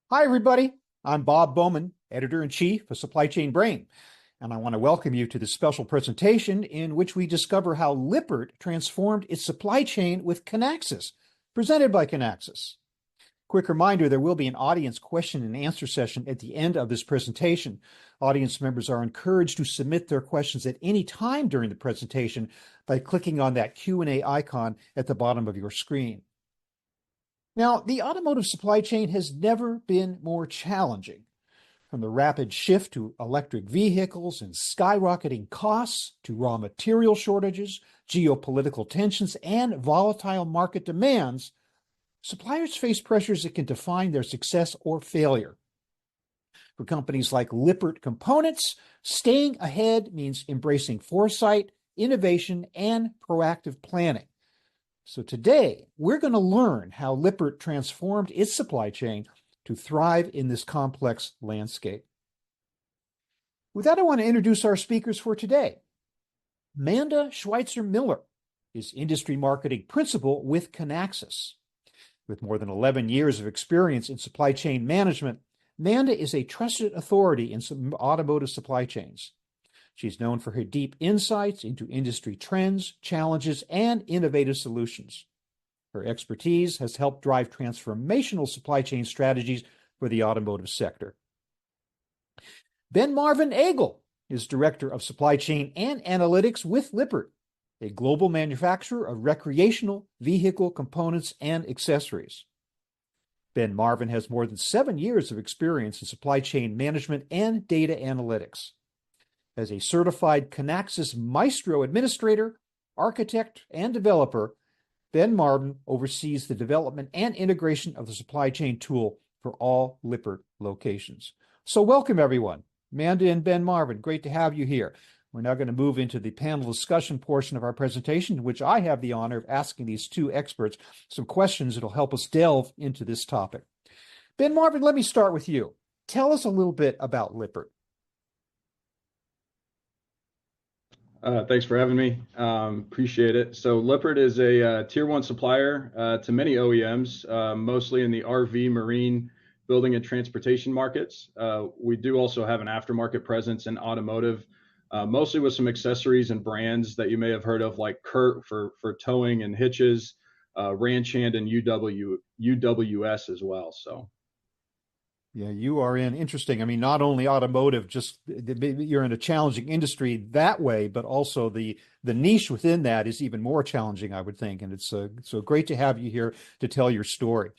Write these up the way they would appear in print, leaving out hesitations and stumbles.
Hi, everybody. I'm Bob Bowman, Editor-in-Chief of Supply Chain Brain, and I want to welcome you to this special presentation in which we discover how Lippert transformed its supply chain with Kinaxis, presented by Kinaxis. Quick reminder, there will be an audience question and answer session at the end of this presentation. Audience members are encouraged to submit their questions at any time during the presentation by clicking on that Q&A icon at the bottom of your screen. Now, the automotive supply chain has never been more challenging. From the rapid shift to electric vehicles and skyrocketing costs to raw material shortages, geopolitical tensions, and volatile market demands, suppliers face pressures that can define their success or failure. For companies like Lippert Components, staying ahead means embracing foresight, innovation, and proactive planning. So today, we're going to learn how Lippert transformed its supply chain to thrive in this complex landscape. With that, I want to introduce our speakers for today. Manda Schweitzer-Miller is Industry Marketing Principal with Kinaxis. With more than 11 years of experience in supply chain management, Manda is a trusted authority in some automotive supply chains. She's known for her deep insights into industry trends, challenges, and innovative solutions. Her expertise has helped drive transformational supply chain strategies for the automotive sector. Ben-Marvin Engel is Director of Supply Chain and Analytics with Lippert, a global manufacturer of recreational vehicle components and accessories. Ben-Marvin has more than 7 years of experience in supply chain management and data analytics. As a certified Kinaxis Maestro administrator, architect, and developer, Ben-Marvin oversees the development and integration of the supply chain tool for all Lippert locations. So welcome, everyone. Manda and Ben-Marvin, great to have you here. We're now going to move into the panel discussion portion of our presentation, in which I have the honor of asking these two experts some questions that will help us delve into this topic. Ben-Marvin, let me start with you. Tell us a little bit about Lippert. Thanks for having me. Appreciate it. So Lippert is a tier one supplier to many OEMs, mostly in the RV, marine, building and transportation markets. We do also have an aftermarket presence in automotive, mostly with some accessories and brands that you may have heard of, like Kurt for towing and hitches, Ranch Hand and UWS as well. So. Yeah, you are in interesting. I mean, not only automotive, just you're in a challenging industry that way, but also the niche within that is even more challenging, I would think. And it's so great to have you here to tell your story.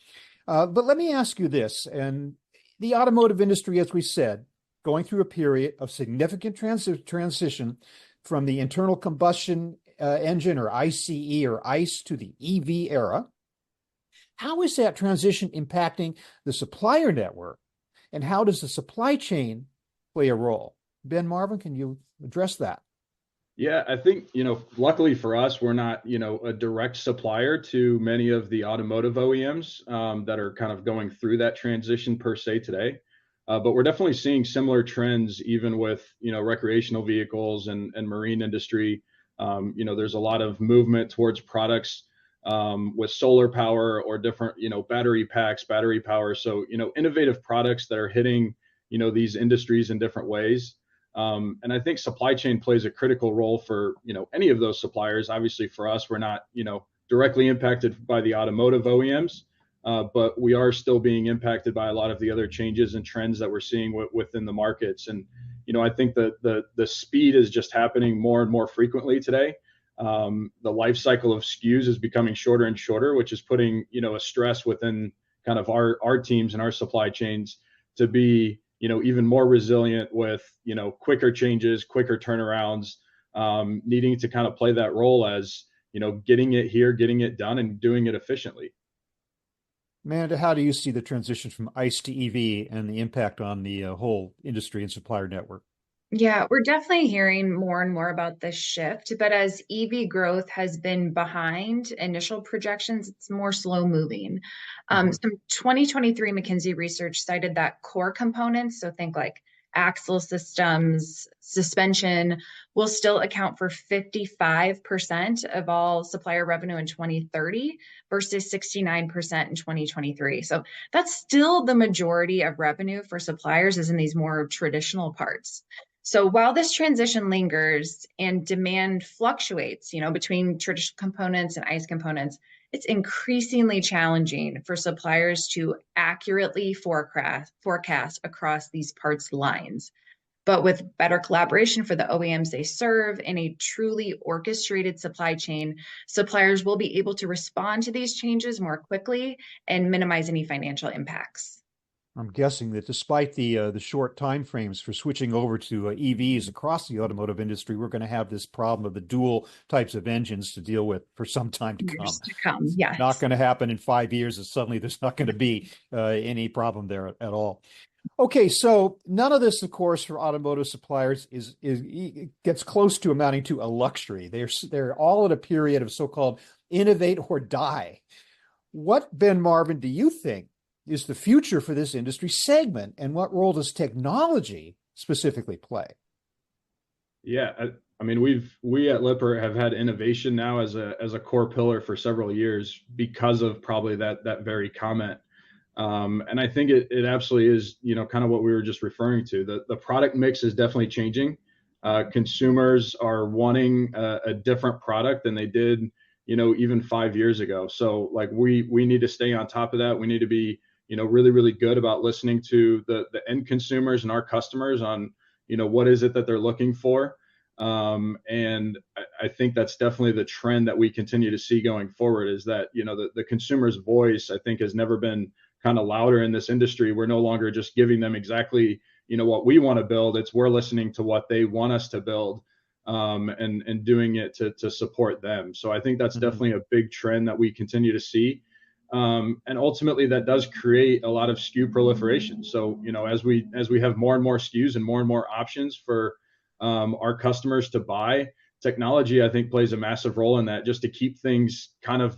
But let me ask you this, and the automotive industry, as we said, going through a period of significant transition from the internal combustion engine or ICE or ICE to the EV era. How is that transition impacting the supplier network, and how does the supply chain play a role? Ben-Marvin, can you address that? Yeah, I think, luckily for us, we're not, a direct supplier to many of the automotive OEMs that are kind of going through that transition per se today. But we're definitely seeing similar trends, even with, recreational vehicles and marine industry. There's a lot of movement towards products with solar power or different, battery packs, battery power. So, innovative products that are hitting, these industries in different ways. And I think supply chain plays a critical role for, any of those suppliers. Obviously for us, we're not, directly impacted by the automotive OEMs, but we are still being impacted by a lot of the other changes and trends that we're seeing within the markets. And, I think that the speed is just happening more and more frequently today. The life cycle of SKUs is becoming shorter and shorter, which is putting, a stress within kind of our teams and our supply chains to be, even more resilient with, quicker changes, quicker turnarounds, needing to kind of play that role as, getting it here, getting it done, and doing it efficiently. Amanda, how do you see the transition from ICE to EV and the impact on the whole industry and supplier network? Yeah, we're definitely hearing more and more about this shift, but as EV growth has been behind initial projections, it's more slow moving. Some 2023 McKinsey research cited that core components, so think like axle systems, suspension will still account for 55% of all supplier revenue in 2030 versus 69% in 2023. So that's still the majority of revenue for suppliers is in these more traditional parts. So while this transition lingers and demand fluctuates, between traditional components and ICE components, it's increasingly challenging for suppliers to accurately forecast across these parts lines. But with better collaboration for the OEMs they serve and a truly orchestrated supply chain, suppliers will be able to respond to these changes more quickly and minimize any financial impacts. I'm guessing that despite the short time frames for switching over to EVs across the automotive industry, we're going to have this problem of the dual types of engines to deal with for some time to come. Years to come, yes. Not going to happen in 5 years, and suddenly there's not going to be any problem there at all. Okay, so none of this, of course, for automotive suppliers is gets close to amounting to a luxury. They're all at a period of so-called innovate or die. What, Ben-Marvin, do you think is the future for this industry segment, and what role does technology specifically play? Yeah, I mean, we at Lippert have had innovation now as a core pillar for several years because of probably that very comment. And I think it absolutely is, kind of what we were just referring to. The product mix is definitely changing. Consumers are wanting a different product than they did, even 5 years ago. So like we need to stay on top of that. We need to be, really, really good about listening to the end consumers and our customers on, what is it that they're looking for. And I think that's definitely the trend that we continue to see going forward is that, the consumer's voice, I think, has never been kind of louder in this industry. We're no longer just giving them exactly, what we want to build. It's we're listening to what they want us to build, and doing it to support them. So I think that's definitely a big trend that we continue to see. And ultimately that does create a lot of SKU proliferation. So, as we have more and more SKUs and more options for our customers to buy, technology, I think, plays a massive role in that, just to keep things kind of,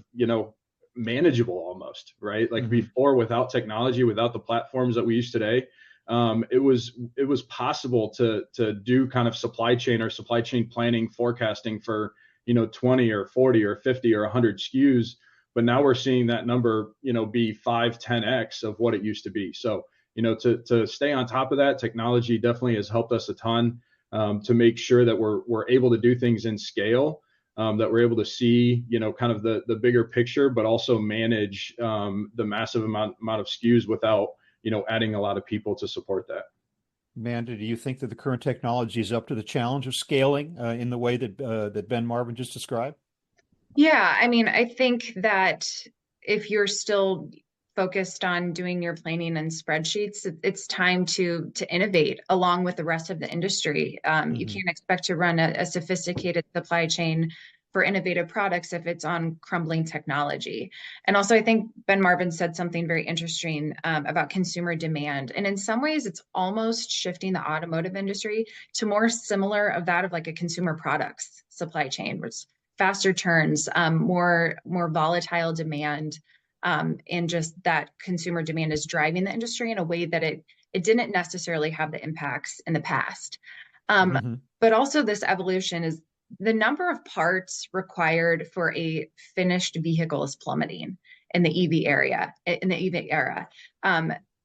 manageable almost, right? Like before, without technology, without the platforms that we use today, it was possible to do kind of supply chain planning, forecasting for, 20 or 40 or 50 or 100 SKUs. But now we're seeing that number, be 5, 10x of what it used to be. So, to stay on top of that, technology definitely has helped us a ton, to make sure that we're able to do things in scale, that we're able to see, kind of the bigger picture, but also manage the massive amount of SKUs without, adding a lot of people to support that. Manda, do you think that the current technology is up to the challenge of scaling in the way that Ben-Marvin just described? Yeah, I mean, I think that if you're still focused on doing your planning and spreadsheets, it's time to innovate along with the rest of the industry. You can't expect to run a sophisticated supply chain for innovative products if it's on crumbling technology. And also, I think Ben-Marvin said something very interesting about consumer demand. And in some ways, it's almost shifting the automotive industry to more similar of that of like a consumer products supply chain, where it's faster turns, more volatile demand, and just that consumer demand is driving the industry in a way that it didn't necessarily have the impacts in the past. But also this evolution is the number of parts required for a finished vehicle is plummeting in the EV era.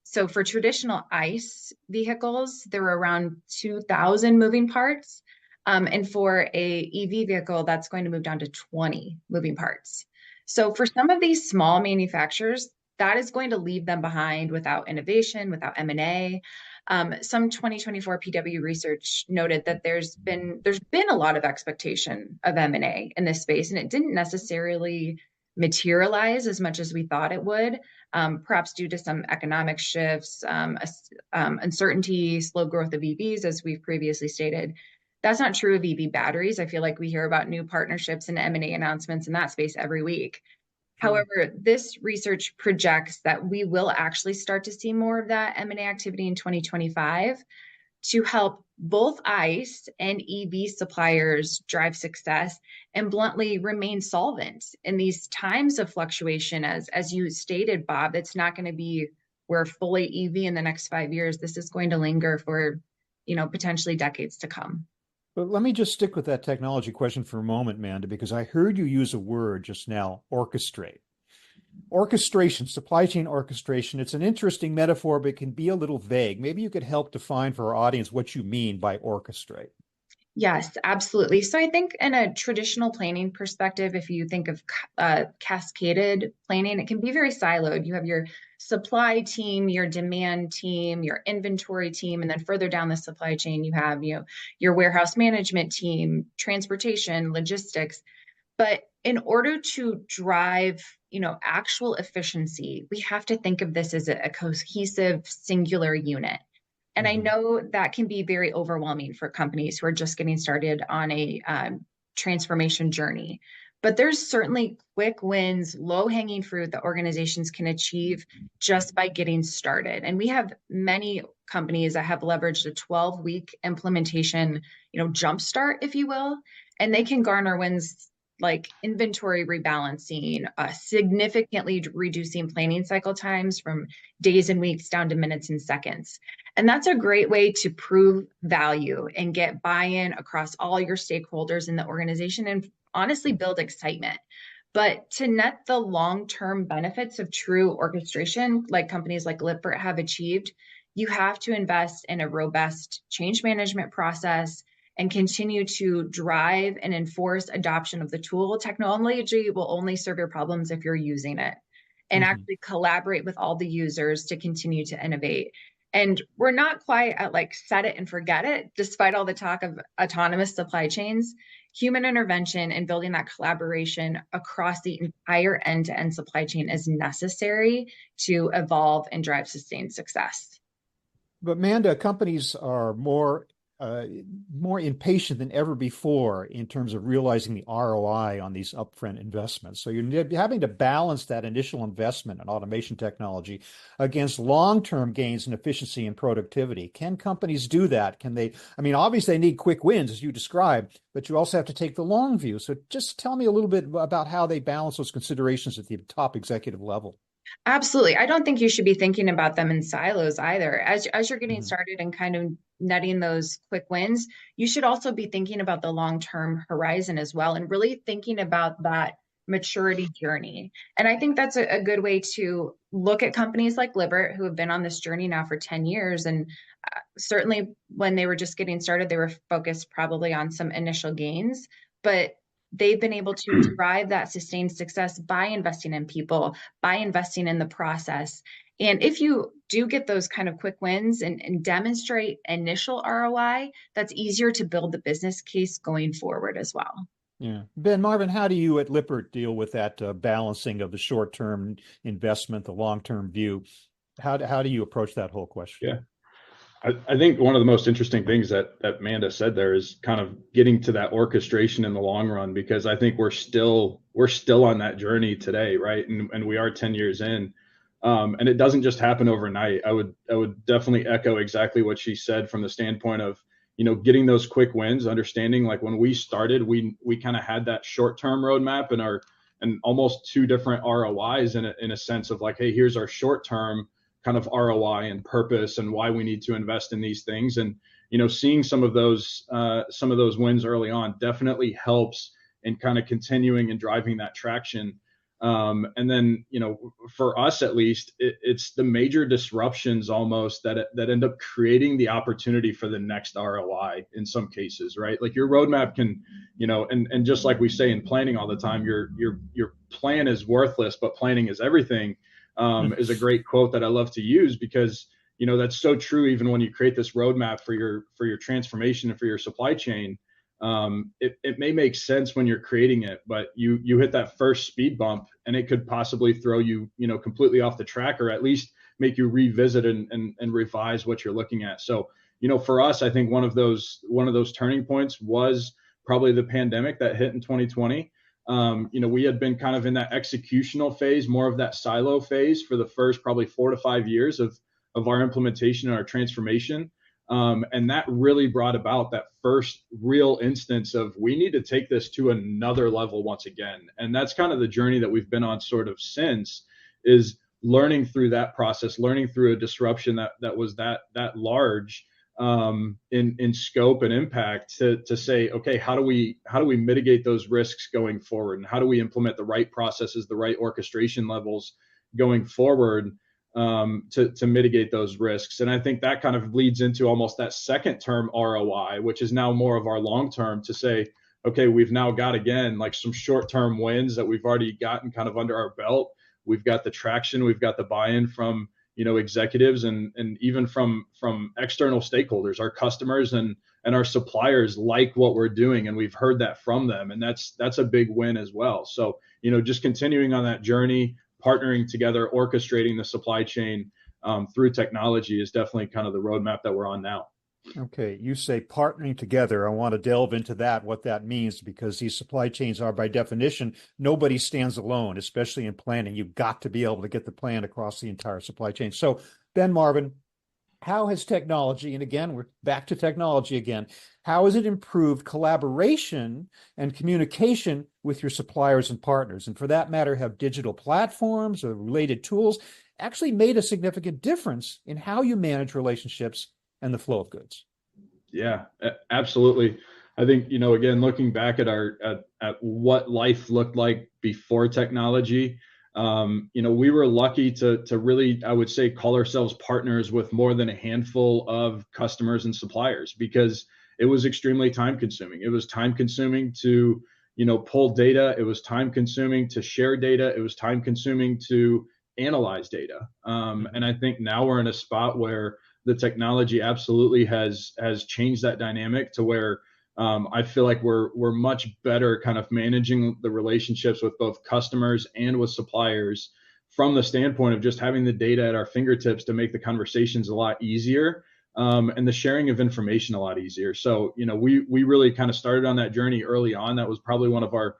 So for traditional ICE vehicles, there were around 2,000 moving parts. And for a EV vehicle, that's going to move down to 20 moving parts. So for some of these small manufacturers, that is going to leave them behind without innovation, without M&A. Some 2024 PW research noted that there's been a lot of expectation of M&A in this space, and it didn't necessarily materialize as much as we thought it would, perhaps due to some economic shifts, uncertainty, slow growth of EVs, as we've previously stated. That's not true of EV batteries. I feel like we hear about new partnerships and M&A announcements in that space every week. However, this research projects that we will actually start to see more of that M&A activity in 2025 to help both ICE and EV suppliers drive success and bluntly remain solvent in these times of fluctuation. As you stated, Bob, it's not going to be we're fully EV in the next 5 years. This is going to linger for potentially decades to come. But let me just stick with that technology question for a moment, Manda, because I heard you use a word just now, orchestrate. Orchestration, supply chain orchestration, it's an interesting metaphor, but it can be a little vague. Maybe you could help define for our audience what you mean by orchestrate. Yes, absolutely. So I think in a traditional planning perspective, if you think of cascaded planning, it can be very siloed. You have your supply team, your demand team, your inventory team, and then further down the supply chain, you have, your warehouse management team, transportation, logistics. But in order to drive, actual efficiency, we have to think of this as a cohesive, singular unit. And I know that can be very overwhelming for companies who are just getting started on a transformation journey. But there's certainly quick wins, low-hanging fruit that organizations can achieve just by getting started. And we have many companies that have leveraged a 12-week implementation, jumpstart, if you will, and they can garner wins like inventory rebalancing, significantly reducing planning cycle times from days and weeks down to minutes and seconds. And that's a great way to prove value and get buy-in across all your stakeholders in the organization and honestly build excitement. But to net the long-term benefits of true orchestration, like companies like Lippert have achieved, you have to invest in a robust change management process and continue to drive and enforce adoption of the tool. Technology will only serve your problems if you're using it, and actually collaborate with all the users to continue to innovate. And we're not quite at like set it and forget it, despite all the talk of autonomous supply chains. Human intervention and building that collaboration across the entire end-to-end supply chain is necessary to evolve and drive sustained success. But Manda, companies are more impatient than ever before in terms of realizing the ROI on these upfront investments. So you're having to balance that initial investment in automation technology against long-term gains in efficiency and productivity. Can companies do that? Can they? I mean, obviously they need quick wins, as you described, but you also have to take the long view. So just tell me a little bit about how they balance those considerations at the top executive level. Absolutely. I don't think you should be thinking about them in silos either. As you're getting started and kind of netting those quick wins, you should also be thinking about the long-term horizon as well and really thinking about that maturity journey. And I think that's a good way to look at companies like Lippert, who have been on this journey now for 10 years. And certainly when they were just getting started, they were focused probably on some initial gains, but they've been able to drive that sustained success by investing in people, by investing in the process. And if you do get those kind of quick wins and demonstrate initial ROI, that's easier to build the business case going forward as well. Yeah. Ben-Marvin, how do you at Lippert deal with that balancing of the short-term investment, the long-term view? How do you approach that whole question? Yeah. I think one of the most interesting things that Manda said there is kind of getting to that orchestration in the long run, because I think we're still on that journey today, right? And we are 10 years in, and it doesn't just happen overnight. I would definitely echo exactly what she said from the standpoint of getting those quick wins, understanding like when we started, we kind of had that short-term roadmap and almost two different ROIs in a sense of like, hey, here's our short-term kind of ROI and purpose and why we need to invest in these things. And, seeing some of those wins early on definitely helps in kind of continuing and driving that traction. And then, for us, at least, it's the major disruptions almost that end up creating the opportunity for the next ROI in some cases, right? Like your roadmap can, and just like we say in planning all the time, your plan is worthless, but planning is everything. Is a great quote that I love to use because, that's so true. Even when you create this roadmap for your transformation and for your supply chain, it may make sense when you're creating it, but you hit that first speed bump and it could possibly throw you, completely off the track, or at least make you revisit and revise what you're looking at. So, for us, I think one of those turning points was probably the pandemic that hit in 2020. We had been kind of in that executional phase, more of that silo phase for the first probably 4 to 5 years of our implementation and our transformation. And that really brought about that first real instance of we need to take this to another level once again. And that's kind of the journey that we've been on sort of since, is learning through that process, learning through a disruption that was that large, in scope and impact to say, okay, how do we mitigate those risks going forward, and how do we implement the right processes, the right orchestration levels going forward to mitigate those risks. And I think that kind of leads into almost that second term ROI, which is now more of our long term, to say, okay, we've now got, again, like some short term wins that we've already gotten kind of under our belt. We've got the traction, we've got the buy-in from executives and even from external stakeholders. Our customers and our suppliers like what we're doing, and we've heard that from them, and that's a big win as well. So just continuing on that journey, partnering together, orchestrating the supply chain through technology is definitely kind of the roadmap that we're on now. Okay, you say partnering together. I want to delve into that, what that means, because these supply chains are, by definition, nobody stands alone, especially in planning. You've got to be able to get the plan across the entire supply chain. So, Ben-Marvin, how has technology, and again, we're back to technology again, how has it improved collaboration and communication with your suppliers and partners? And for that matter, have digital platforms or related tools actually made a significant difference in how you manage relationships and the flow of goods? Yeah, absolutely. I think, again, looking back at at what life looked like before technology, we were lucky to really, I would say, call ourselves partners with more than a handful of customers and suppliers, because it was extremely time consuming. It was time consuming to, pull data. It was time consuming to share data. It was time consuming to analyze data. And I think now we're in a spot where the technology absolutely has changed that dynamic to where I feel like we're much better kind of managing the relationships with both customers and with suppliers from the standpoint of just having the data at our fingertips to make the conversations a lot easier, and the sharing of information a lot easier. So, we really kind of started on that journey early on. That was probably one of our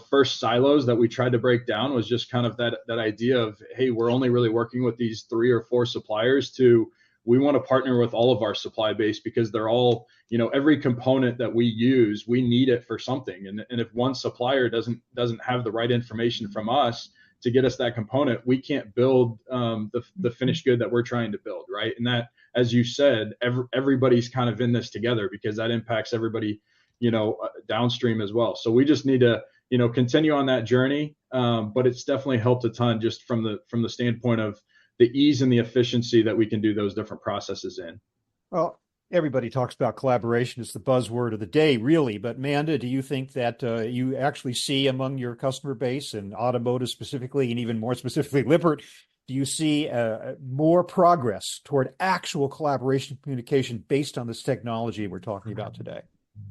first silos that we tried to break down, was just kind of that idea of, hey, we're only really working with these 3 or 4 suppliers, to we want to partner with all of our supply base, because they're all, every component that we use, we need it for something. And if one supplier doesn't have the right information from us to get us that component, we can't build the finished good that we're trying to build, right? And that, as you said, everybody's kind of in this together, because that impacts everybody, downstream as well. So we just need to, continue on that journey. But it's definitely helped a ton, just from the standpoint of the ease and the efficiency that we can do those different processes in. Well, everybody talks about collaboration. It's the buzzword of the day, really. But Manda, do you think that you actually see among your customer base, and automotive specifically, and even more specifically Lippert, do you see more progress toward actual collaboration communication based on this technology we're talking about today?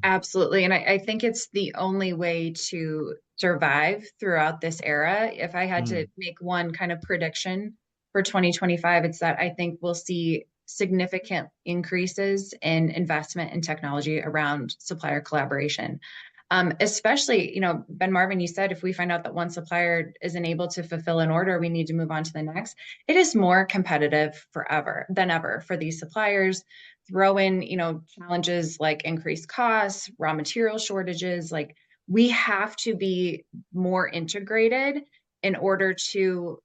Absolutely. And I think it's the only way to survive throughout this era. If I had to make one kind of prediction for 2025, it's that I think we'll see significant increases in investment in technology around supplier collaboration. Especially, Ben-Marvin, you said if we find out that one supplier isn't able to fulfill an order, we need to move on to the next. It is more competitive than ever for these suppliers. Throw in, challenges like increased costs, raw material shortages. Like, we have to be more integrated in order to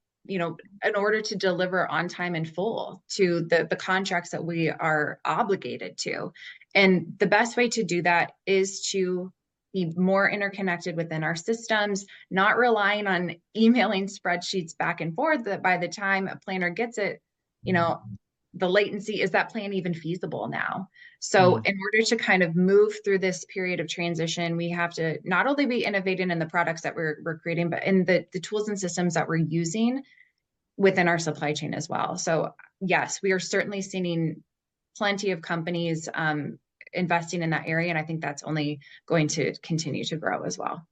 deliver on time and full to the contracts that we are obligated to. And the best way to do that is to be more interconnected within our systems, not relying on emailing spreadsheets back and forth, that by the time a planner gets it, the latency, is that plan even feasible now? So in order to kind of move through this period of transition, we have to not only be innovating in the products that we're creating, but in the tools and systems that we're using within our supply chain as well. So yes, we are certainly seeing plenty of companies investing in that area. And I think that's only going to continue to grow as well.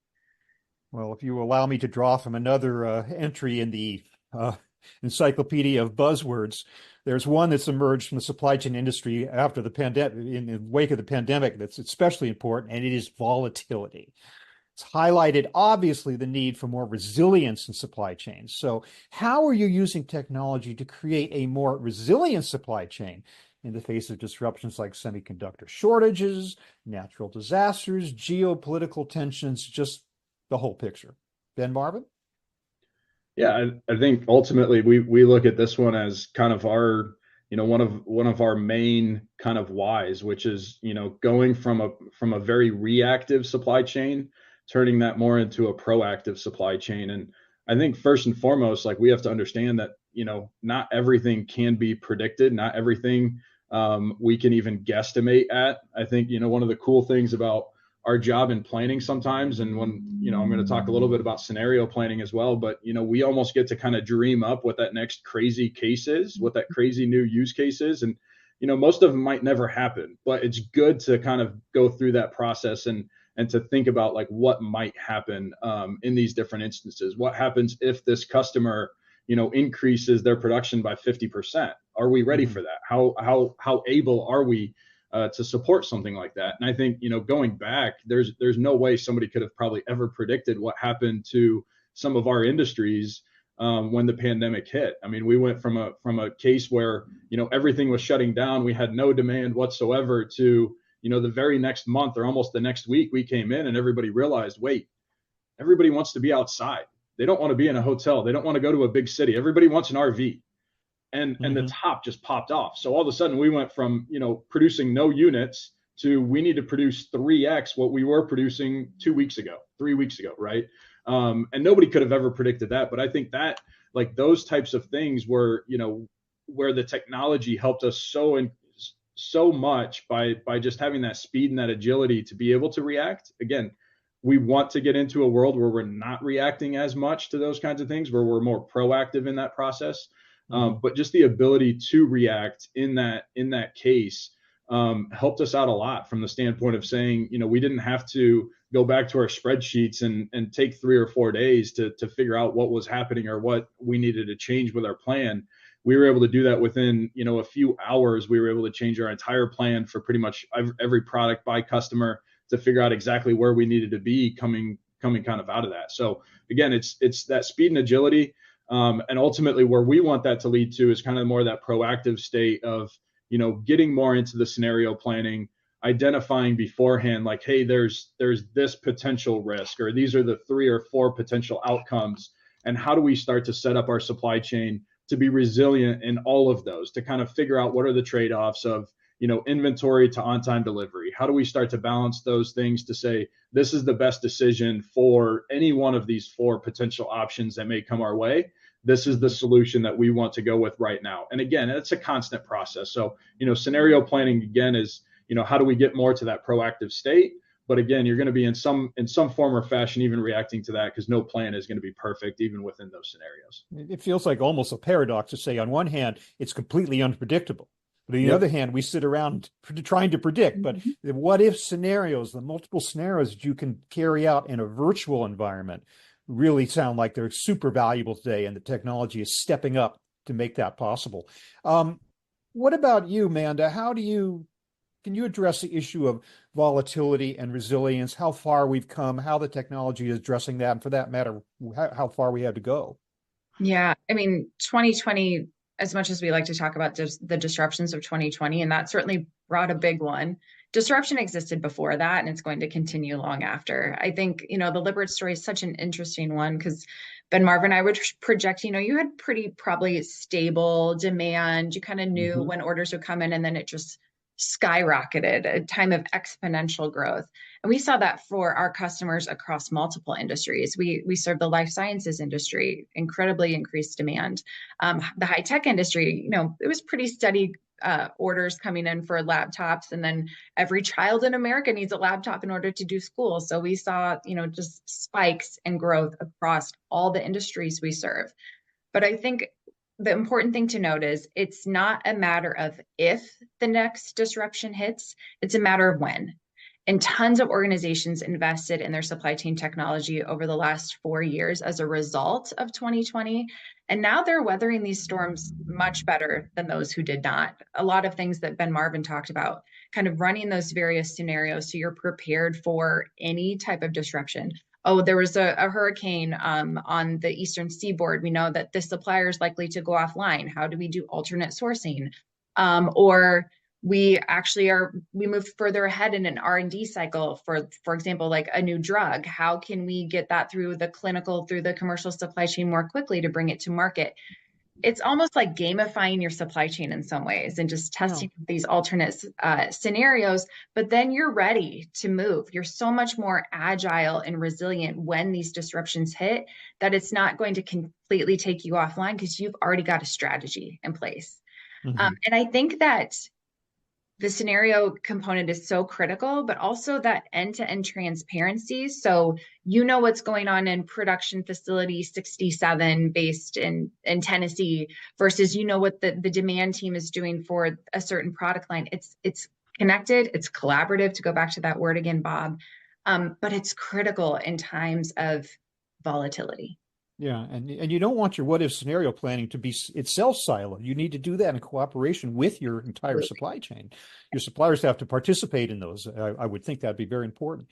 Well, if you allow me to draw from another entry in the encyclopedia of buzzwords, there's one that's emerged from the supply chain industry after the pandemic, in the wake of the pandemic, that's especially important, and it is volatility. It's highlighted, obviously, the need for more resilience in supply chains. So how are you using technology to create a more resilient supply chain in the face of disruptions like semiconductor shortages, natural disasters, geopolitical tensions, just the whole picture? Ben-Marvin? Yeah, I think ultimately we look at this one as kind of our one of our main kind of whys, which is, going from a very reactive supply chain, turning that more into a proactive supply chain. And I think first and foremost, like, we have to understand that, not everything can be predicted, not everything we can even guesstimate at. I think, one of the cool things about our job in planning sometimes, and when, I'm going to talk a little bit about scenario planning as well, but, we almost get to kind of dream up what that next crazy case is, what that crazy new use case is. And, most of them might never happen, but it's good to kind of go through that process and to think about, like, what might happen in these different instances. What happens if this customer, increases their production by 50%? Are we ready for that? How able are we to support something like that? And I think, going back, there's no way somebody could have probably ever predicted what happened to some of our industries when the pandemic hit. I mean, we went from a case where, everything was shutting down, we had no demand whatsoever, to, the very next month or almost the next week, we came in and everybody realized, wait, everybody wants to be outside. They don't want to be in a hotel. They don't want to go to a big city. Everybody wants an RV. And the top just popped off. So all of a sudden we went from, producing no units to, we need to produce 3x what we were producing 2 weeks ago, 3 weeks ago, right? And nobody could have ever predicted that. But I think that, like, those types of things were, where the technology helped us so much by just having that speed and that agility to be able to react. Again, we want to get into a world where we're not reacting as much to those kinds of things, where we're more proactive in that process. But just the ability to react in that case helped us out a lot, from the standpoint of saying, we didn't have to go back to our spreadsheets and take 3 or 4 days to figure out what was happening or what we needed to change with our plan. We were able to do that within, a few hours. We were able to change our entire plan for pretty much every product by customer, to figure out exactly where we needed to be coming kind of out of that. So again, it's that speed and agility. And ultimately where we want that to lead to is kind of more that proactive state of, getting more into the scenario planning, identifying beforehand, like, hey, there's this potential risk, or these are the 3 or 4 potential outcomes. And how do we start to set up our supply chain to be resilient in all of those, to kind of figure out what are the trade-offs of, inventory to on-time delivery? How do we start to balance those things to say, this is the best decision for any one of these 4 potential options that may come our way? This is the solution that we want to go with right now. And again, it's a constant process. So, scenario planning, again, is, how do we get more to that proactive state? But again, you're going to be in some form or fashion even reacting to that, because no plan is going to be perfect even within those scenarios. It feels like almost a paradox to say, on one hand, it's completely unpredictable. But on the other hand, we sit around trying to predict. But the what if scenarios, the multiple scenarios that you can carry out in a virtual environment, really sound like they're super valuable today, and the technology is stepping up to make that possible. What about you, Manda? Can you address the issue of volatility and resilience, how far we've come, how the technology is addressing that, and for that matter, how far we have to go? Yeah, I mean, 2020, as much as we like to talk about just the disruptions of 2020, and that certainly brought a big one, disruption existed before that, and it's going to continue long after. I think, the Lippert story is such an interesting one, because Ben-Marvin, I would project, you had pretty probably stable demand. You kind of knew when orders would come in, and then it just skyrocketed, a time of exponential growth. And we saw that for our customers across multiple industries. We serve the life sciences industry, incredibly increased demand. The high tech industry, it was pretty steady orders coming in for laptops. And then every child in America needs a laptop in order to do school. So we saw, just spikes in growth across all the industries we serve. But I think the important thing to note is it's not a matter of if the next disruption hits, it's a matter of when. And tons of organizations invested in their supply chain technology over the last 4 years as a result of 2020. And now they're weathering these storms much better than those who did not. A lot of things that Ben-Marvin talked about, kind of running those various scenarios so you're prepared for any type of disruption. Oh, there was a hurricane on the eastern seaboard. We know that this supplier is likely to go offline. How do we do alternate sourcing? Or we moved further ahead in an R&D cycle for example, like a new drug. How can we get that through the clinical, through the commercial supply chain more quickly to bring it to market? it's almost like gamifying your supply chain in some ways and just testing these alternate scenarios, but then you're ready to move. You're so much more agile and resilient when these disruptions hit that it's not going to completely take you offline because you've already got a strategy in place. And I think that the scenario component is so critical, but also that end-to-end transparency. So you know what's going on in production facility 67 based in Tennessee versus you know what the demand team is doing for a certain product line. It's connected, it's collaborative, to go back to that word again, Bob. But it's critical in times of volatility. Yeah, and you don't want your what if scenario planning to be itself siloed. You need to do that in cooperation with your entire supply chain. Your suppliers have to participate in those. I would think that'd be very important.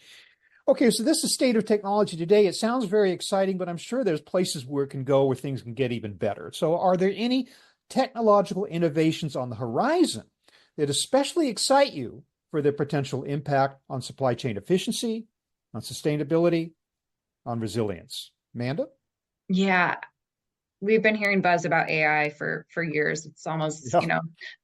Okay, so this is the state of technology today. It sounds very exciting, but I'm sure there's places where it can go where things can get even better. So are there any technological innovations on the horizon that especially excite you for their potential impact on supply chain efficiency, on sustainability, on resilience? Manda? Yeah, we've been hearing buzz about AI for years. It's almost,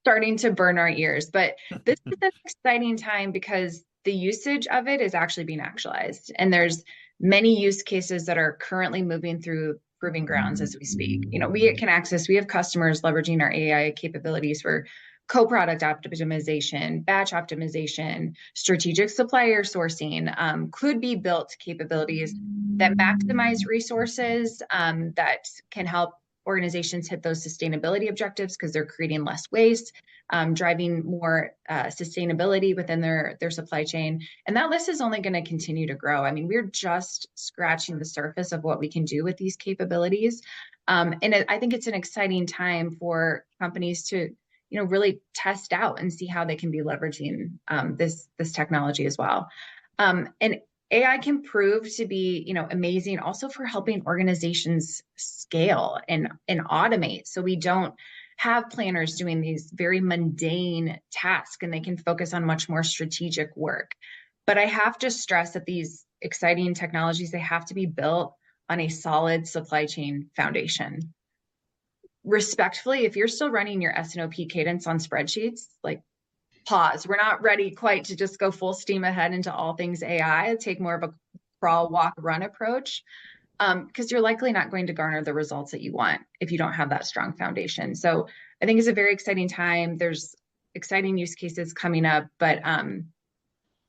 starting to burn our ears. But this is an exciting time because the usage of it is actually being actualized. And there's many use cases that are currently moving through proving grounds as we speak. We at Kinaxis, we have customers leveraging our AI capabilities for co-product optimization, batch optimization, strategic supplier sourcing, could be built capabilities that maximize resources, that can help organizations hit those sustainability objectives because they're creating less waste, driving more sustainability within their supply chain. And that list is only going to continue to grow. I mean, we're just scratching the surface of what we can do with these capabilities. And I think it's an exciting time for companies to really test out and see how they can be leveraging this technology as well. And AI can prove to be, amazing also for helping organizations scale and automate. So we don't have planners doing these very mundane tasks and they can focus on much more strategic work. But I have to stress that these exciting technologies, they have to be built on a solid supply chain foundation. Respectfully, if you're still running your S&OP cadence on spreadsheets, like pause. We're not ready quite to just go full steam ahead into all things AI. Take more of a crawl, walk, run approach, because you're likely not going to garner the results that you want if you don't have that strong foundation. So I think it's a very exciting time. There's exciting use cases coming up, but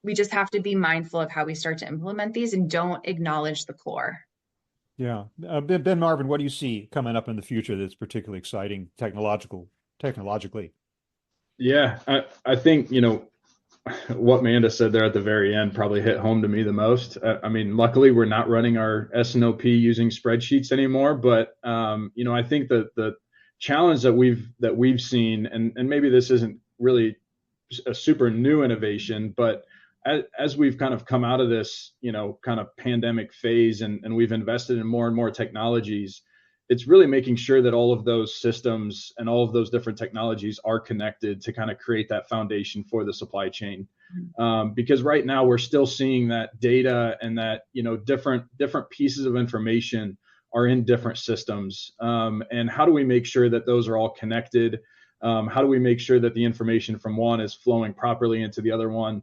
we just have to be mindful of how we start to implement these and don't acknowledge the core. Yeah. Ben-Marvin, what do you see coming up in the future that's particularly exciting technologically? Yeah, I think, what Manda said there at the very end probably hit home to me the most. I mean, luckily we're not running our S&OP using spreadsheets anymore, but I think that the challenge that we've seen, and maybe this isn't really a super new innovation, but as we've kind of come out of this, kind of pandemic phase and we've invested in more and more technologies, it's really making sure that all of those systems and all of those different technologies are connected to kind of create that foundation for the supply chain. Because right now we're still seeing that data and that, different pieces of information are in different systems. And how do we make sure that those are all connected? How do we make sure that the information from one is flowing properly into the other one?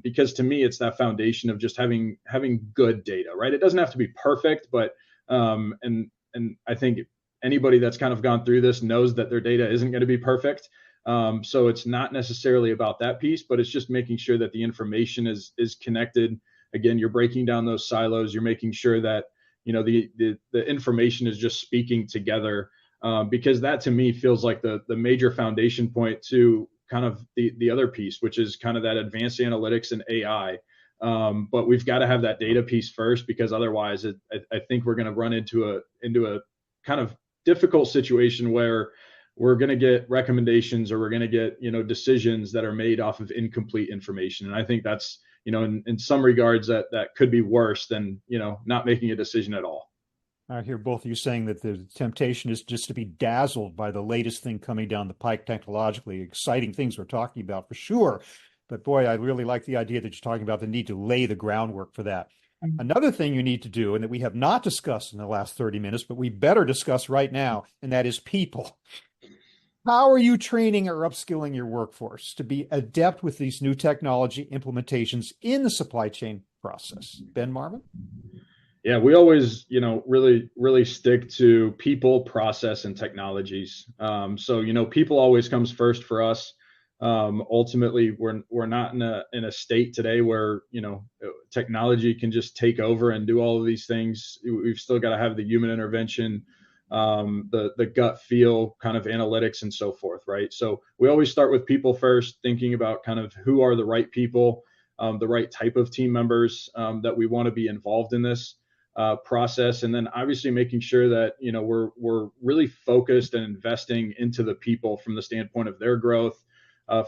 Because to me, it's that foundation of just having good data, right? It doesn't have to be perfect, but and I think anybody that's kind of gone through this knows that their data isn't going to be perfect. So it's not necessarily about that piece, but it's just making sure that the information is connected. Again, you're breaking down those silos. You're making sure that the information is just speaking together, because that to me feels like the major foundation point to kind of the other piece, which is kind of that advanced analytics and AI. But we've got to have that data piece first, because otherwise I think we're going to run into a kind of difficult situation where we're going to get recommendations or we're going to get, decisions that are made off of incomplete information. And I think that's, in some regards that could be worse than, not making a decision at all. I hear both of you saying that the temptation is just to be dazzled by the latest thing coming down the pike technologically. Exciting things we're talking about for sure. But boy, I really like the idea that you're talking about the need to lay the groundwork for that. Another thing you need to do, and that we have not discussed in the last 30 minutes, but we better discuss right now, and that is people. How are you training or upskilling your workforce to be adept with these new technology implementations in the supply chain process? Ben-Marvin? Yeah, we always, really stick to people, process, and technologies. So, people always comes first for us. Ultimately, we're not in a state today where technology can just take over and do all of these things. We've still got to have the human intervention, the gut feel kind of analytics and so forth, right? So we always start with people first, thinking about kind of who are the right people, the right type of team members that we want to be involved in this process, and then obviously making sure that we're really focused and investing into the people from the standpoint of their growth,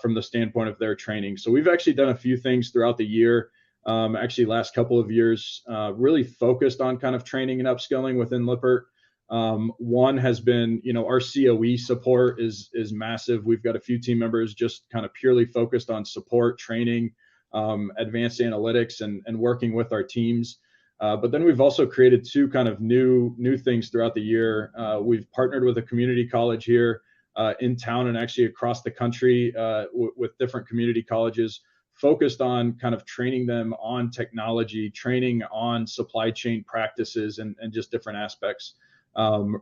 from the standpoint of their training. So we've actually done a few things throughout the year, actually last couple of years, really focused on kind of training and upskilling within Lippert. One has been, our COE support is massive. We've got a few team members just kind of purely focused on support, training, advanced analytics, and working with our teams. But then we've also created two kind of new things throughout the year. We've partnered with a community college here in town and actually across the country with different community colleges, focused on kind of training them on technology, training on supply chain practices, and just different aspects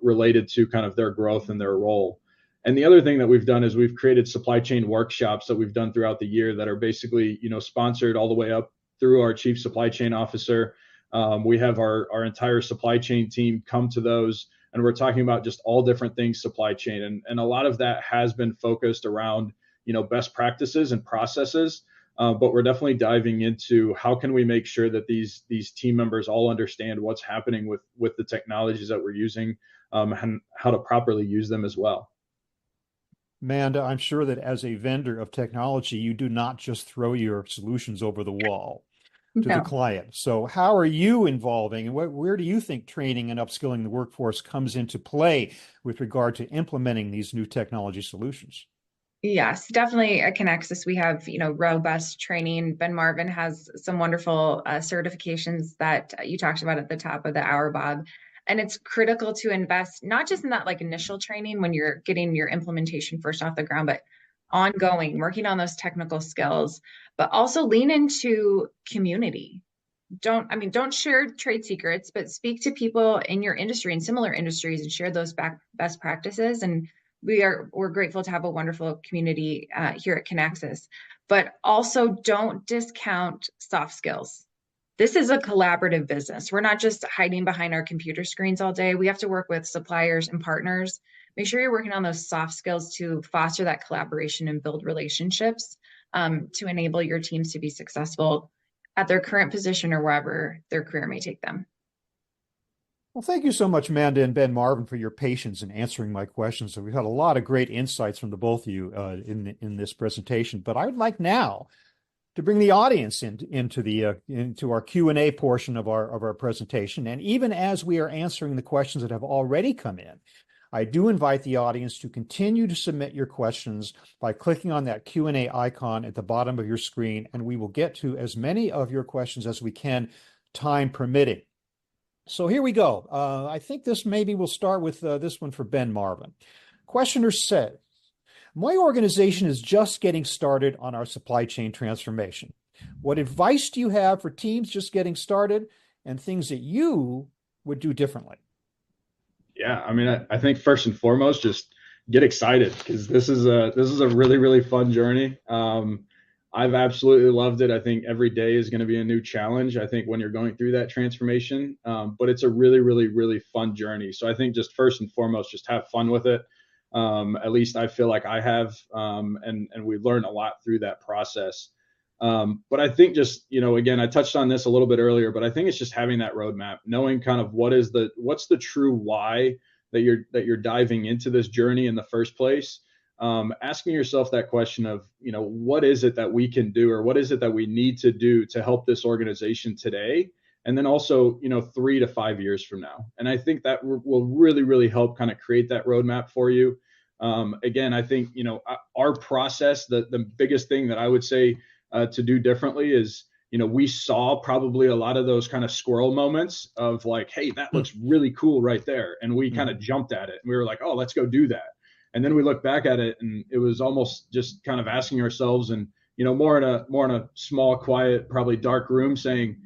related to kind of their growth and their role. And the other thing that we've done is we've created supply chain workshops that we've done throughout the year that are basically, sponsored all the way up through our chief supply chain officer. We have our entire supply chain team come to those, and we're talking about just all different things supply chain. And a lot of that has been focused around, best practices and processes. But we're definitely diving into how can we make sure that these team members all understand what's happening with the technologies that we're using, and how to properly use them as well. Manda, I'm sure that as a vendor of technology, you do not just throw your solutions over the wall to the client. So how are you involving, and where do you think training and upskilling the workforce comes into play with regard to implementing these new technology solutions? Yes, definitely at Kinaxis, we have, robust training. Ben-Marvin has some wonderful certifications that you talked about at the top of the hour, Bob. And it's critical to invest not just in that like initial training when you're getting your implementation first off the ground, but ongoing, working on those technical skills, but also lean into community. Don't share trade secrets, but speak to people in your industry and similar industries and share those best practices. And we're grateful to have a wonderful community here at Kinaxis, but also don't discount soft skills. This is a collaborative business. We're not just hiding behind our computer screens all day. We have to work with suppliers and partners. Make sure you're working on those soft skills to foster that collaboration and build relationships to enable your teams to be successful at their current position or wherever their career may take them. Well, thank you so much, Manda and Ben-Marvin, for your patience in answering my questions. So we've had a lot of great insights from the both of you in this presentation. But I would like now to bring the audience into our Q&A portion of our presentation. And even as we are answering the questions that have already come in, I do invite the audience to continue to submit your questions by clicking on that Q&A icon at the bottom of your screen, and we will get to as many of your questions as we can, time permitting. So here we go. I think we'll start with this one for Ben-Marvin. Questioner says, my organization is just getting started on our supply chain transformation. What advice do you have for teams just getting started and things that you would do differently? Yeah, I think first and foremost, just get excited, because this is a really, really fun journey. I've absolutely loved it. I think every day is going to be a new challenge, I think, when you're going through that transformation. But it's a really, really, really fun journey. So I think just first and foremost, just have fun with it. At least I feel like I have, and we learn a lot through that process. But I think just, again, I touched on this a little bit earlier, but I think it's just having that roadmap, knowing kind of what's the true why that you're diving into this journey in the first place. Asking yourself that question of, what is it that we can do, or what is it that we need to do to help this organization today? And then also, 3 to 5 years from now. And I think that will really, really help kind of create that roadmap for you. Again, I think, our process, the biggest thing that I would say to do differently is, we saw probably a lot of those kind of squirrel moments of like, hey, that looks really cool right there. And we kind of jumped at it. And we were like, oh, let's go do that. And then we look back at it, and it was almost just kind of asking ourselves, and more in a small, quiet, probably dark room, saying,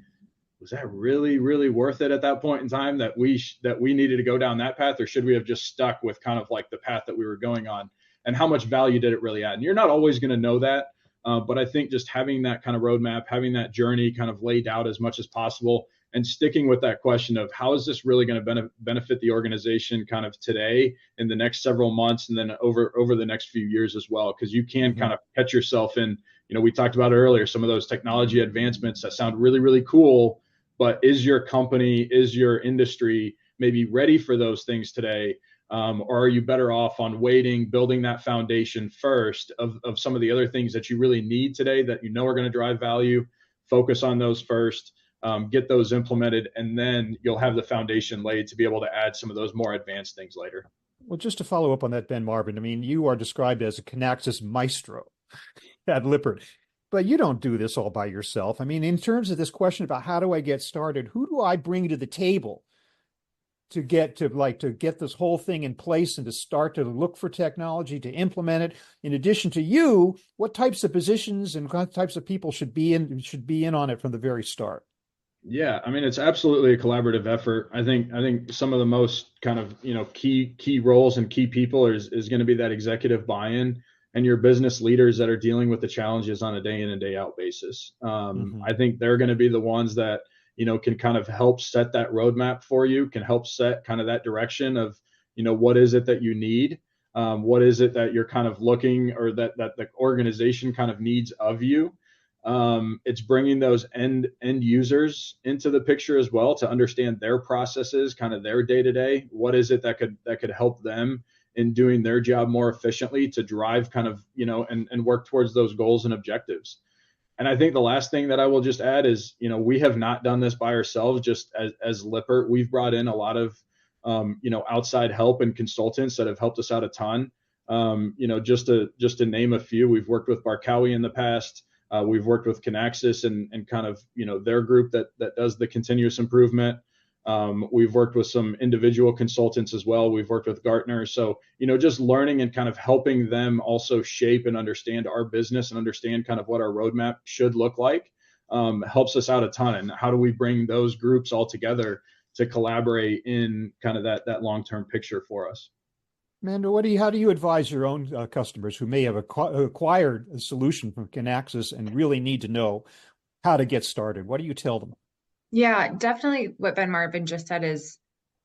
was that really, really worth it at that point in time that we needed to go down that path, or should we have just stuck with kind of like the path that we were going on, and how much value did it really add? And you're not always going to know that, but I think just having that kind of roadmap, having that journey kind of laid out as much as possible, and sticking with that question of how is this really going to benefit the organization kind of today, in the next several months, and then over the next few years as well, because you can kind of catch yourself in, we talked about it earlier, some of those technology advancements that sound really, really cool, but is your company, is your industry maybe ready for those things today? Or are you better off on waiting, building that foundation first of some of the other things that you really need today that are going to drive value? Focus on those first, get those implemented, and then you'll have the foundation laid to be able to add some of those more advanced things later. Well, just to follow up on that, Ben-Marvin, I mean, you are described as a Kinaxis maestro at Lippert, but you don't do this all by yourself. I mean, in terms of this question about how do I get started, who do I bring to the table to get this whole thing in place and to start to look for technology, to implement it? In addition to you, what types of positions and what types of people should be in on it from the very start? Yeah, I mean, it's absolutely a collaborative effort. I think some of the most kind of key roles and key people is going to be that executive buy-in, and your business leaders that are dealing with the challenges on a day in and day out basis. I think they're going to be the ones that can kind of help set that roadmap for you, can help set kind of that direction of what is it that you need, what is it that you're kind of looking, or that the organization kind of needs of you. It's bringing those end users into the picture as well, to understand their processes, kind of their day to day. What is it that could help them in doing their job more efficiently, to drive kind of and work towards those goals and objectives. And I think the last thing that I will just add is, we have not done this by ourselves. Just as Lippert, we've brought in a lot of outside help and consultants that have helped us out a ton. Just to name a few, we've worked with Barkawi in the past. We've worked with Kinaxis and kind of their group that does the continuous improvement. We've worked with some individual consultants as well. We've worked with Gartner. So, just learning and kind of helping them also shape and understand our business and understand kind of what our roadmap should look like, helps us out a ton. And how do we bring those groups all together to collaborate in kind of that long-term picture for us? Manda, how do you advise your own customers who may have acquired a solution from Kinaxis and really need to know how to get started? What do you tell them? Yeah, definitely what Ben-Marvin just said is,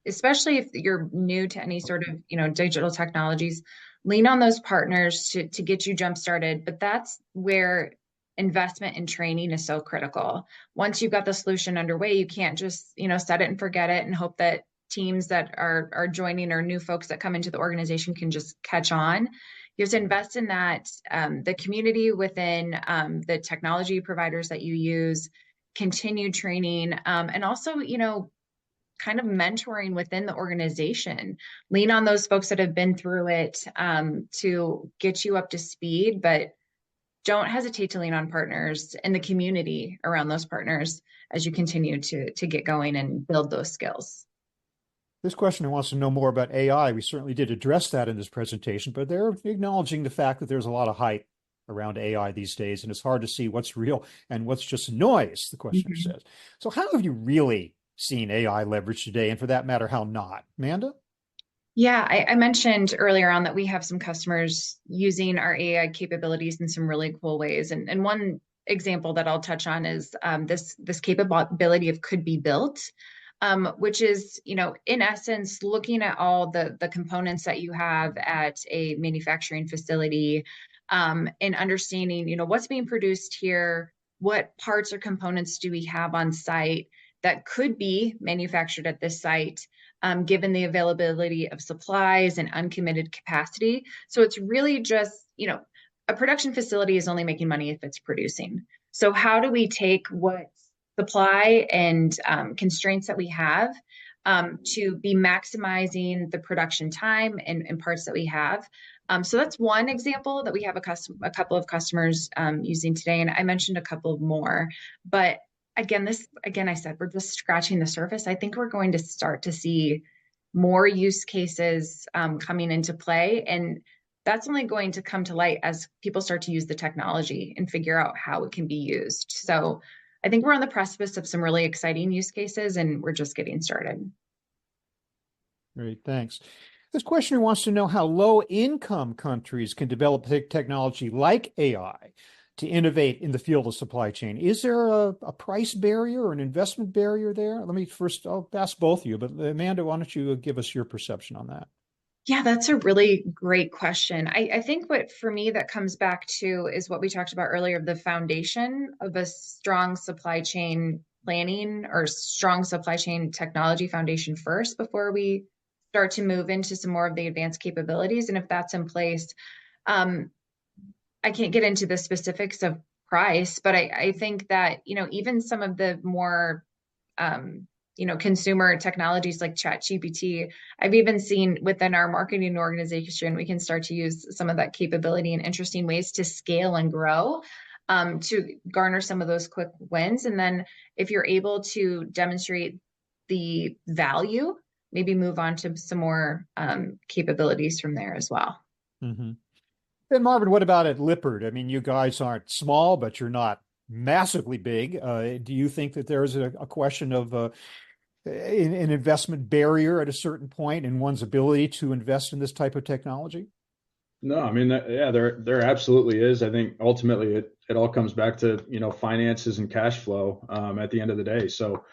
especially if you're new to any sort of, digital technologies, lean on those partners to get you jump started. But that's where investment in training is so critical. Once you've got the solution underway, you can't just, set it and forget it and hope that teams that are joining or new folks that come into the organization can just catch on. You have to invest in that, the community within the technology providers that you use, continued training, and also, kind of mentoring within the organization. Lean on those folks that have been through it to get you up to speed, but don't hesitate to lean on partners in the community around those partners as you continue to get going and build those skills. This questioner wants to know more about AI. We certainly did address that in this presentation, but they're acknowledging the fact that there's a lot of hype around AI these days, and it's hard to see what's real and what's just noise, the questioner says. So how have you really seen AI leveraged today, and for that matter, how not? Manda? Yeah, I mentioned earlier on that we have some customers using our AI capabilities in some really cool ways. And one example that I'll touch on is this capability of could be built, which is, in essence, looking at all the components that you have at a manufacturing facility, and understanding, what's being produced here, what parts or components do we have on site that could be manufactured at this site, given the availability of supplies and uncommitted capacity. So it's really just, a production facility is only making money if it's producing. So how do we take what supply and constraints that we have to be maximizing the production time and parts that we have, So that's one example that we have a couple of customers using today, and I mentioned a couple more. But again, I said we're just scratching the surface. I think we're going to start to see more use cases coming into play, and that's only going to come to light as people start to use the technology and figure out how it can be used. So I think we're on the precipice of some really exciting use cases, and we're just getting started. Great, thanks. This questioner wants to know how low-income countries can develop technology like AI to innovate in the field of supply chain. Is there a price barrier or an investment barrier there? I'll ask both of you, but Amanda, why don't you give us your perception on that? Yeah, that's a really great question. I think what for me that comes back to is what we talked about earlier of the foundation of a strong supply chain planning or strong supply chain technology foundation first before we start to move into some more of the advanced capabilities. And if that's in place, um, I can't get into the specifics of price, but I think that, even some of the more consumer technologies like ChatGPT, I've even seen within our marketing organization, we can start to use some of that capability in interesting ways to scale and grow, to garner some of those quick wins. And then if you're able to demonstrate the value, maybe move on to some more capabilities from there as well. Mm-hmm. Ben-Marvin, what about at Lippert? I mean, you guys aren't small, but you're not massively big. Do you think that there's a question of an investment barrier at a certain point in one's ability to invest in this type of technology? No, I mean, yeah, there absolutely is. I think ultimately it all comes back to, finances and cash flow at the end of the day. So,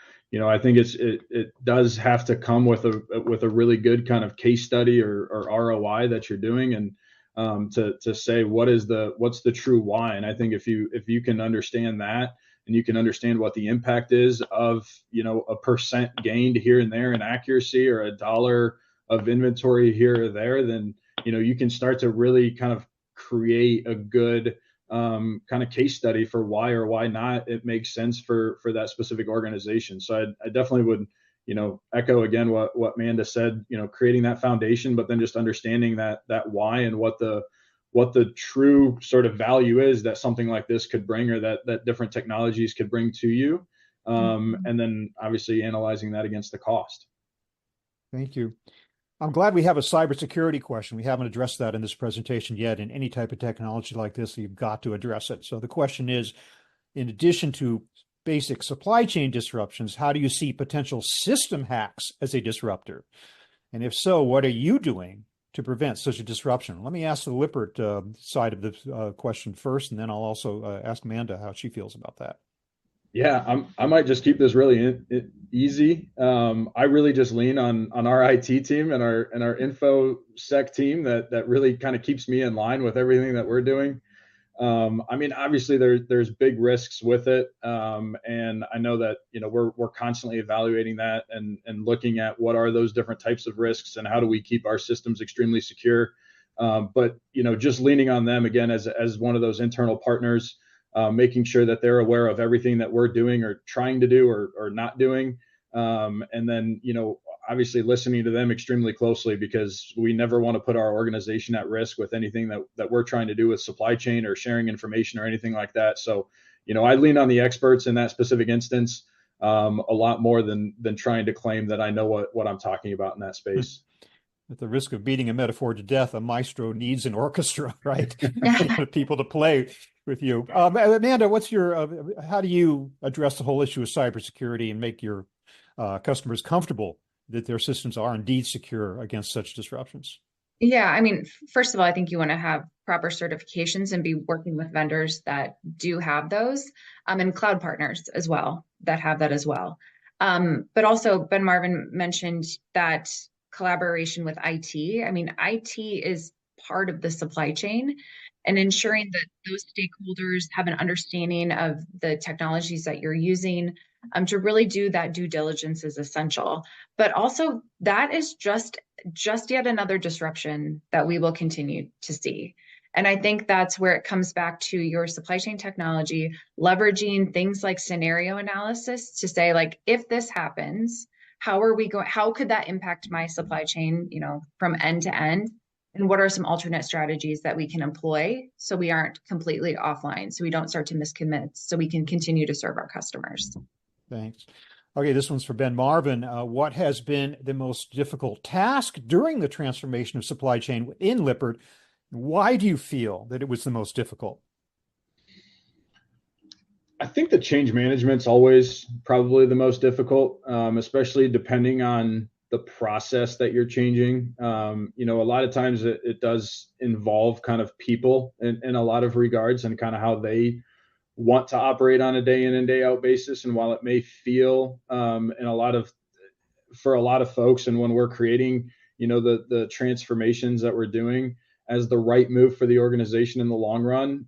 I think it does have to come with a really good kind of case study or ROI that you're doing, and to say what's the true why. And I think if you can understand that, and you can understand what the impact is of, a percent gained here and there in accuracy, or a dollar of inventory here or there, then you can start to really kind of create a good kind of case study for why or why not it makes sense for that specific organization. So I definitely would, echo again what Manda said, creating that foundation, but then just understanding that why and what the true sort of value is that something like this could bring, or that different technologies could bring to you. And then obviously analyzing that against the cost. Thank you. I'm glad we have a cybersecurity question. We haven't addressed that in this presentation yet. In any type of technology like this, you've got to address it. So the question is, in addition to basic supply chain disruptions, how do you see potential system hacks as a disruptor? And if so, what are you doing to prevent such a disruption? Let me ask the Lippert side of the question first, and then I'll also ask Amanda how she feels about that. Yeah, I might just keep this really easy. I really just lean on our IT team and our info sec team that really kind of keeps me in line with everything that we're doing. I mean, obviously there's big risks with it, and I know that we're constantly evaluating that and looking at what are those different types of risks and how do we keep our systems extremely secure. But just leaning on them again as one of those internal partners. Making sure that they're aware of everything that we're doing or trying to do or not doing. And then, obviously listening to them extremely closely, because we never want to put our organization at risk with anything that we're trying to do with supply chain or sharing information or anything like that. So, I lean on the experts in that specific instance a lot more than trying to claim that I know what I'm talking about in that space. At the risk of beating a metaphor to death, a maestro needs an orchestra, right? People to play with you. Amanda, how do you address the whole issue of cybersecurity and make your customers comfortable that their systems are indeed secure against such disruptions? Yeah, I mean, first of all, I think you want to have proper certifications and be working with vendors that do have those, and cloud partners as well that have that as well. But also, Ben-Marvin mentioned that collaboration with IT. I mean, IT is part of the supply chain, and ensuring that those stakeholders have an understanding of the technologies that you're using to really do that due diligence is essential. But also, that is just yet another disruption that we will continue to see. And I think that's where it comes back to your supply chain technology, leveraging things like scenario analysis to say, like, if this happens, how could that impact my supply chain, from end to end? and what are some alternate strategies that we can employ so we aren't completely offline, so we don't start to miss commits, so we can continue to serve our customers. Thanks. Okay, this one's for Ben-Marvin. What has been the most difficult task during the transformation of supply chain within Lippert? Why do you feel that it was the most difficult? I think the change management's always probably the most difficult, especially depending on the process that you're changing. A lot of times it does involve kind of people in a lot of regards and kind of how they want to operate on a day in and day out basis. And while it may feel for a lot of folks, and when we're creating, the transformations that we're doing as the right move for the organization in the long run,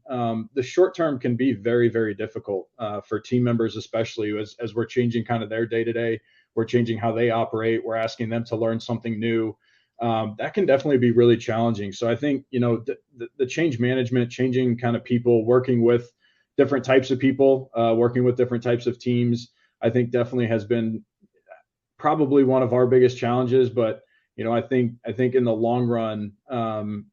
the short term can be very, very difficult for team members, especially as we're changing kind of their day to day. We're changing how they operate. We're asking them to learn something new. That can definitely be really challenging. So I think, the change management, changing kind of people, working with different types of people, working with different types of teams, I think definitely has been probably one of our biggest challenges. But I think in the long run,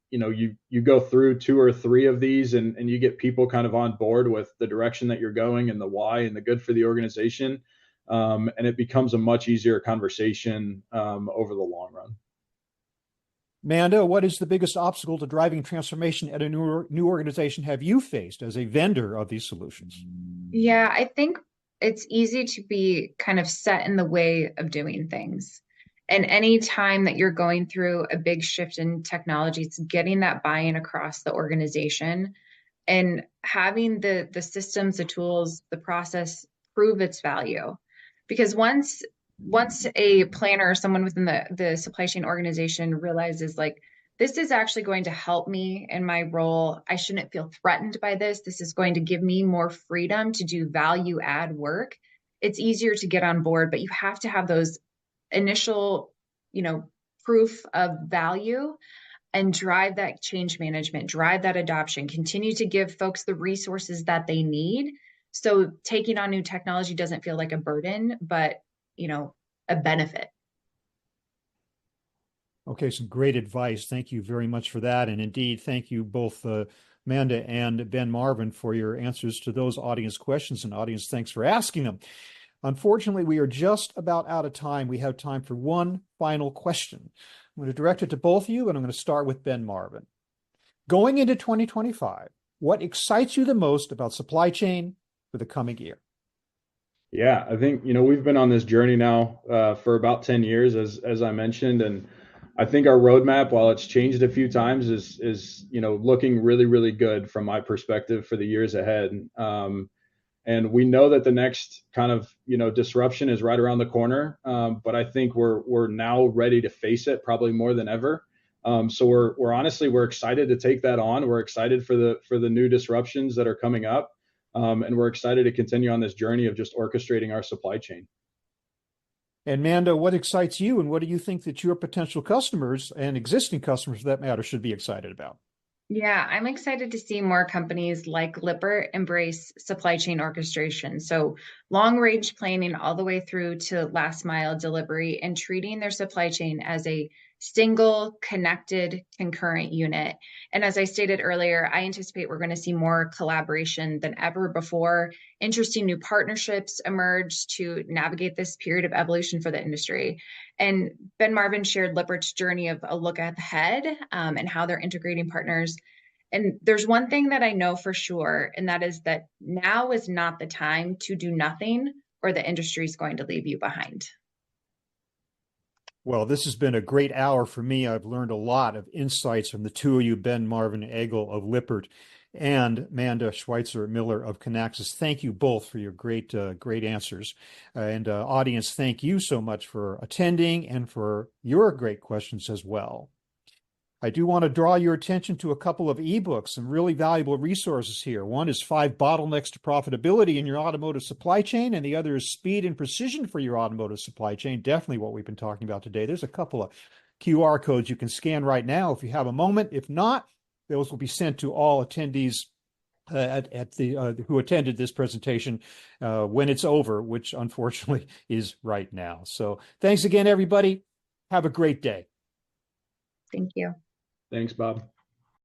you go through 2 or 3 of these, and you get people kind of on board with the direction that you're going and the why and the good for the organization, and it becomes a much easier conversation over the long run. Manda, what is the biggest obstacle to driving transformation at a new organization have you faced as a vendor of these solutions? Yeah, I think it's easy to be kind of set in the way of doing things. And any time that you're going through a big shift in technology, it's getting that buy-in across the organization and having the systems, the tools, the process prove its value. Because once a planner or someone within the supply chain organization realizes, like, this is actually going to help me in my role, I shouldn't feel threatened by this. This is going to give me more freedom to do value add work. It's easier to get on board, but you have to have those initial, proof of value and drive that change management, drive that adoption, continue to give folks the resources that they need. So taking on new technology doesn't feel like a burden, but, a benefit. Okay, some great advice. Thank you very much for that. And indeed, thank you both, Manda and Ben-Marvin, for your answers to those audience questions. And audience, thanks for asking them. Unfortunately, we are just about out of time. We have time for one final question. I'm going to direct it to both of you, and I'm going to start with Ben-Marvin. Going into 2025, what excites you the most about supply chain for the coming year? Yeah, I think, we've been on this journey now for about 10 years, as I mentioned. And I think our roadmap, while it's changed a few times, is looking really, really good from my perspective for the years ahead. And we know that the next kind of disruption is right around the corner, but I think we're now ready to face it probably more than ever. So we're honestly excited to take that on. We're excited for the new disruptions that are coming up, and we're excited to continue on this journey of just orchestrating our supply chain. And Manda, what excites you, and what do you think that your potential customers and existing customers, for that matter, should be excited about? Yeah, I'm excited to see more companies like Lippert embrace supply chain orchestration. So long range planning all the way through to last mile delivery, and treating their supply chain as a single connected concurrent unit. And as I stated earlier, I anticipate we're going to see more collaboration than ever before. Interesting new partnerships emerge to navigate this period of evolution for the industry. And Ben-Marvin shared Lippert's journey of a look ahead, and how they're integrating partners. And there's one thing that I know for sure, and that is that now is not the time to do nothing, or the industry is going to leave you behind. Well, this has been a great hour for me. I've learned a lot of insights from the two of you, Ben-Marvin Engel of Lippert and Manda Schweitzer-Miller of Kinaxis. Thank you both for your great answers. And audience, thank you so much for attending and for your great questions as well. I do want to draw your attention to a couple of ebooks, some really valuable resources here. One is 5 Bottlenecks to Profitability in Your Automotive Supply Chain, and the other is Speed and Precision for Your Automotive Supply Chain. Definitely what we've been talking about today. There's a couple of QR codes you can scan right now if you have a moment. If not, those will be sent to all attendees who attended this presentation when it's over, which unfortunately is right now. So thanks again, everybody. Have a great day. Thank you. Thanks, Bob.